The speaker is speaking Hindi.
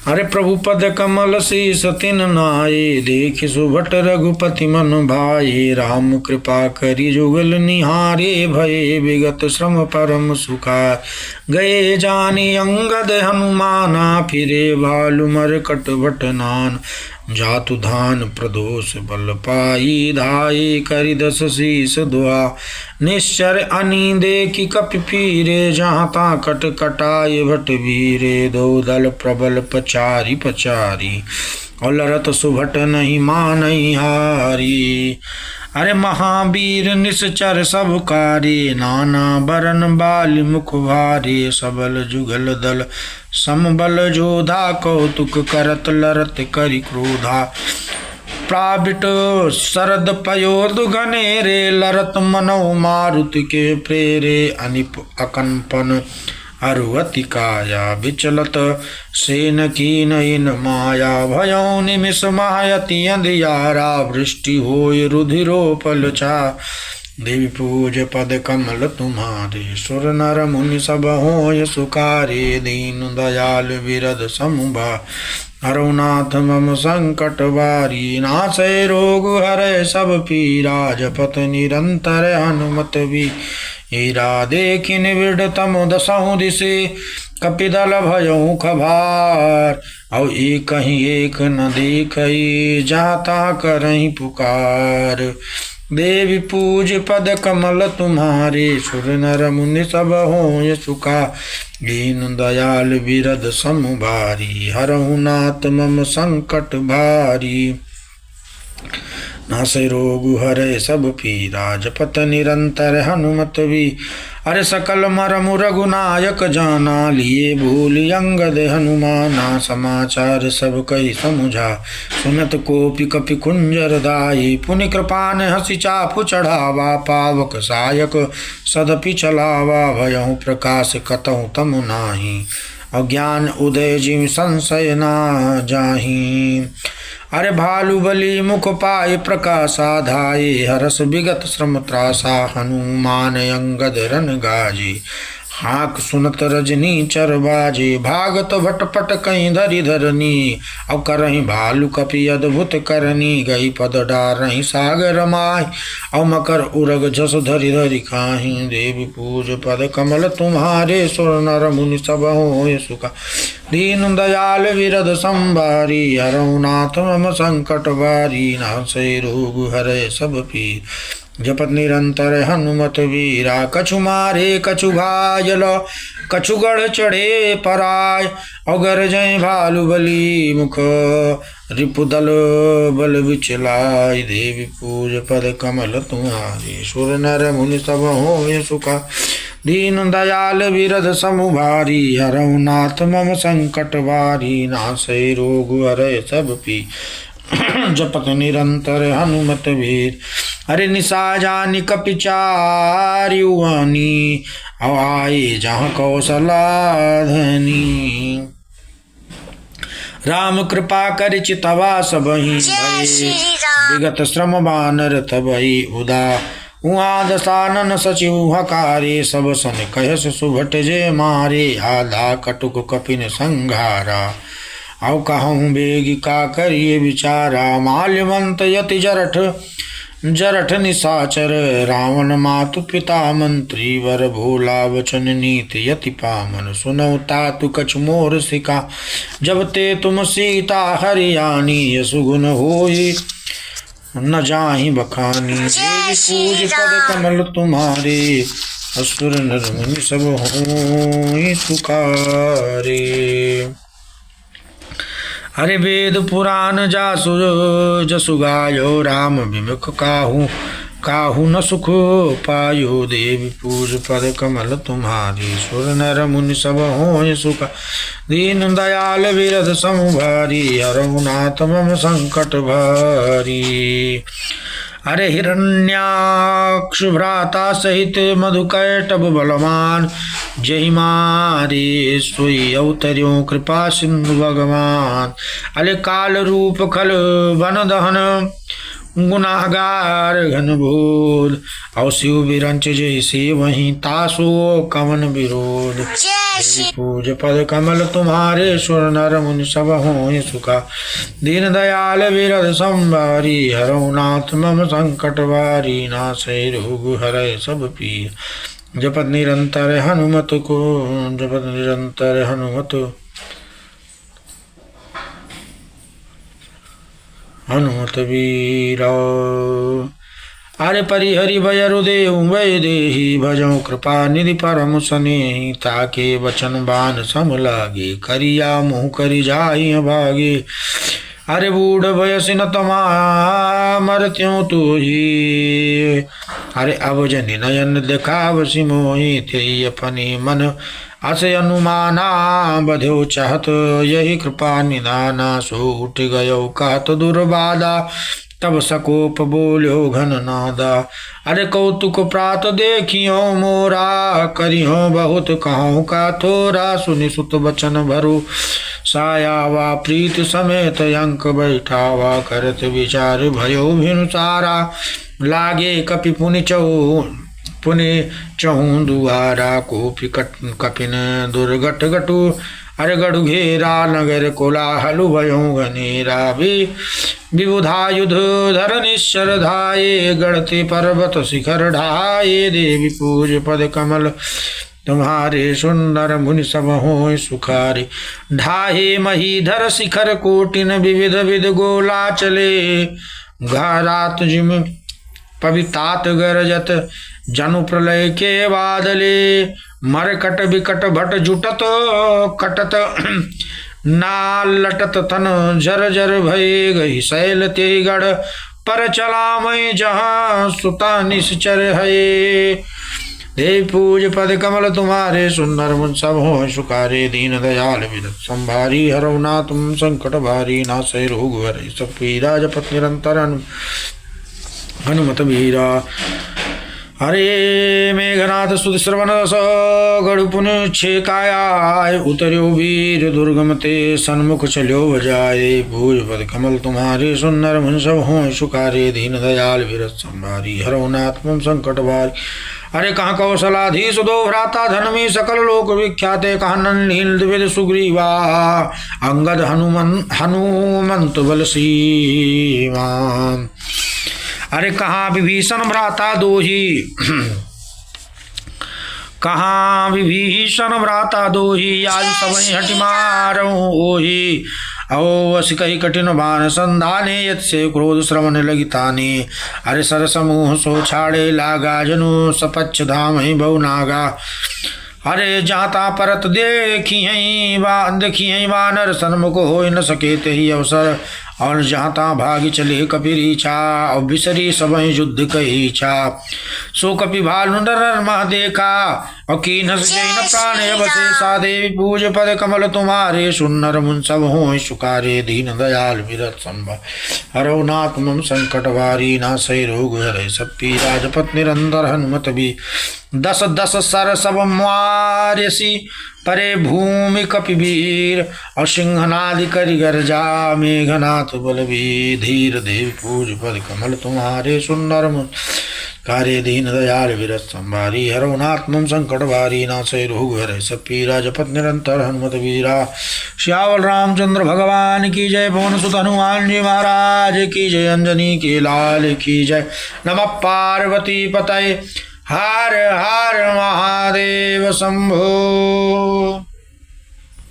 अरे प्रभु पद कमल शीस तिन नाये, देखि सुभट रघुपति मन भाये। राम कृपा करि जुगल निहारे, भये विगत श्रम परम सुखा। गए जानि अंगद हनुमाना, फिरे भालु मरकट भट नान। जातु धान प्रदोष बल पाई, धाये करि दस शीस दुआ। निश्चर अनी देखि कपि पीरे, जहाँ ता कट कटाए भट वीरे। दो दल प्रबल पचारी पचारी, और लरत सुभट नहीं मानई हारी। अरे महावीर निश्चर सब कारी, नाना बरन बाली मुख भारी। सबल जुगल दल समबल जोधा, कौतुक करत लरत करि क्रोधा। प्राबिट शरद पयोध घनेरे, लरत मनौ मारुति के प्रेरे। अनिप अकंपन अरुवति काया, विचलत सेन कीन इन माया। भयों निमिष मायति अंधियारा, वृष्टि होय रुधिरोपल चा। देवी पूज पद कमल तुम्हारे, सुर नर मुनि सब होय सुखारे। दीन दयाल विरद समुभा, हरनाथ मम संकट बारी। नासै रोग हरै सब पीरा, जपत निरंतर हनुमत वीरा। देखि निविड़ तम दसहु दिशे, कपिदल भयउ खभार। औ एक ही एक न देखई, जाता करहि पुकार। देवी पूज पद कमल तुम्हारे, सुर नर मुनि सब होय सुखा। दीन दयाल विरद समु भारी, हरहु नाथ मम संकट भारी। नासै रोग हरै सब पीरा, जपत निरंतर हनुमत वीर। अरे सकल मरमु रघुनायक जाना, लिए भूल अंगद हनुमाना। समाचार सब कहि समुझा, सुनत कोपि कपि कुंजर दाई। पुनि कृपान हसी चापु चढ़ावा, पावक सायक सदपि चलावा। भयहु प्रकाश कतहु तमु नाही, अज्ञान उदय जिम संशय ना जाही। अरे भालु बली मुख पाए प्रकाशा, धाये हरस विगत श्रम त्रासा। हनुमान अंगद रन गाजे, हाक सुनत रजनी चर बाजे। भागत भटपट कहीं धरि धरनी, अब करही भालु कपि अद्भुत करनी। गई पद डारही सागर माय, अब मकर उरग जस धरि धरि खाही। देवी पूज पद कमल तुम्हारे, सुर नर मुनि सब होय सुखा। दीन दयाल विरद संभारी, हरहु नाथ मम संकट भारी। नासै रोग हरै सब पीर, जपत निरंतर हनुमत वीरा। कछु मारे कछु घायल, कछु गढ़ चढ़े पराय। अगर जय भालु बली मुख, रिपुदल बल विचलाय। देवी पूज पद कमल तुम्हारे, सुर नर मुनि सब होय सुखा। दीन दयाल विरद समु भारी, हरहु नाथ मम संकट भारी। नासै रोग हरै सब पीर, जपत निरंतर हनुमत वीर। अरे निशा जानि कपि चारियुआनी, आए जहाँ कौशला धनी। राम कृपा करि चितवा सबहि भये, विगत श्रम बानर तबहि उदा। उहाँ दसानन सचिव हकारे, सब सन कहस सुभट जे मारे। आधा कटुक कपिन संघारा, औ कहूँ बेगी का करिए विचारा। माल्यवंत यति जरठ जरठ निशाचर, रावण मातु पिता मंत्री। वर भोला वचन नीति यति पामन, सुनौ तातु कछु मोर सिका। जब ते तुम सीता हरियाणी, यसुगुन होई न जाहि बखानी। देवी पूज पद कमल तुम्हारे, असुर नर मुनि सब होई सुखारे। हरे वेद पुराण जासु जसु गायो, राम विमुख काहू काहू न सुख पायो। देवी पूज पद कमल तुम्हारी, सुर नर मुनि सब होय सुख। दीन दयाल विरद समु भारी, हरहु नाथ मम संकट भारी। अरे हिरण्याक्ष भ्राता सहित मधुकैटभ बलवान, जहि मारे सोई अवतर्यो कृपा सिंधु भगवान। अले काल रूप खल वन दहन, गुनाहगार घन बोध। और शिव बिरंच जैसे वहीं तासो कवन विरोध। पूज पद कमल तुम्हारे सुर नर मुनि सब होय सुखा दीन दयाल विरद संभारी हरौ नाथ मम संकट वारी नासै रोग हरै सब पीर जपत निरंतर हनुमत को जपत निरंतर हनुमत वीरा अरे परिहरि भयरु देहु वै देहि भजऊ कृपा निधि परम सनेहि ताके वचन बान सम लागे करिया मुँह करि जाहि भागे अरे बूढ़ भयसि न तमा मरत्यों तू ही अरे अब जनि नयन देखावसि मोहि तेहि अपने मन अस अनुमाना बध्यो चाहत यही कृपा निदाना सो उठ गयो कहत दुर्बाधा तब सकोप बोल्यो घन नादा अरे कौतुक प्रात देखियो मोरा करियो बहुत कहूँ का थोरा सुनि सुत बचन भरु सायावा प्रीत समेत अंक बैठावा करत विचार भयो भिनु सारा लागे कपि पुनि चहु दुआरा कोपि कपिन दुर्घट घटु अरे गढ़ घेरा नगर कोलाहलु भयो घनेरा विबुधा युध धर निश्चर धाये गढ़ते पर्वत शिखर ढाये देवी पूज पद कमल तुम्हारे सुंदर मुनि सब होय सुखारे ढाहे महीधर शिखर कोटिन विविध विध गोला चले घरात जिम पवितात गरजत जनु प्रलय के बादले मरकट विकट भट जुटत कटत नाल लटत तन जर जर भय गई शैल ते गढ़ पर चला मैं जहाँ सुता निश्चर है देव पूज पद कमल तुम्हारे सुंदर मुन सब हो सुखारे दीन दयाल विरत संभारी हरौ ना तुम संकट भारी नासै रोग हरै सब पीरा जपत निरंतर हनुमत वीरा हरे मेघनाथ सुत श्रवण गढ़पुन छेकाय उतर्यो वीर दुर्गम ते सन्मुख चल्यो बजाए भूज पद कमल तुम्हारे सुंदर मुन सब हो सुखारे दीन दयाल विरत संभारी हरौ नाथ मम संकट भारी अरे कहाँ कौशलाधीश दो भ्राता धन में सकल लोक विख्याते कहाँ नंदील द्विविध सुग्रीवा अंगद हनुमंत बल सीमा अरे कहाँ विभीषण भ्राता दोही कहाँ विभीषण भ्राता दोही आज सबई हटि मारऊ ओही ओ अस कही कठिन बान संधाने यत से क्रोध श्रवण लगी ताने अरे सर समूह सो छाड़े लागा जनु सपच्छ धाम ही बहु नागा अरे जाता परत देखी वानर सन्मुख हो न सके ते ही अवसर और जाता भागी चले कपिर इच्छा और बिसरी सबई युद्ध कही इच्छा सो कपि भालु नर मह देखा और कीन प्राण अवशेषा देवी पूज पद कमल तुम्हारे सुन्नर मुन सब हो सुखारे दीन दयाल विरत संभा हरौ नाथ मम संकट वारी नासै रोग हरै सब पीरा जपत निरंतर हनुमत भी दस दस सर सब मार्यसी परे भूमि कपिवीर और सिंहनादि करि गर्जा मेघनाथ बलवीर धीर देव पूज पद कमल तुम्हारे सुंदर कार्य दीन दयाल विरत संभारी हरौ नाथ मम संकट भारी नासै रोग हरै सब पीरा जपत निरंतर हनुमत वीरा श्यावल रामचंद्र भगवान की जय पवन सुत हनुमान जी महाराज की जय अंजनी के लाल की जय नमः पार्वती पतये हर हर महादेव शंभो।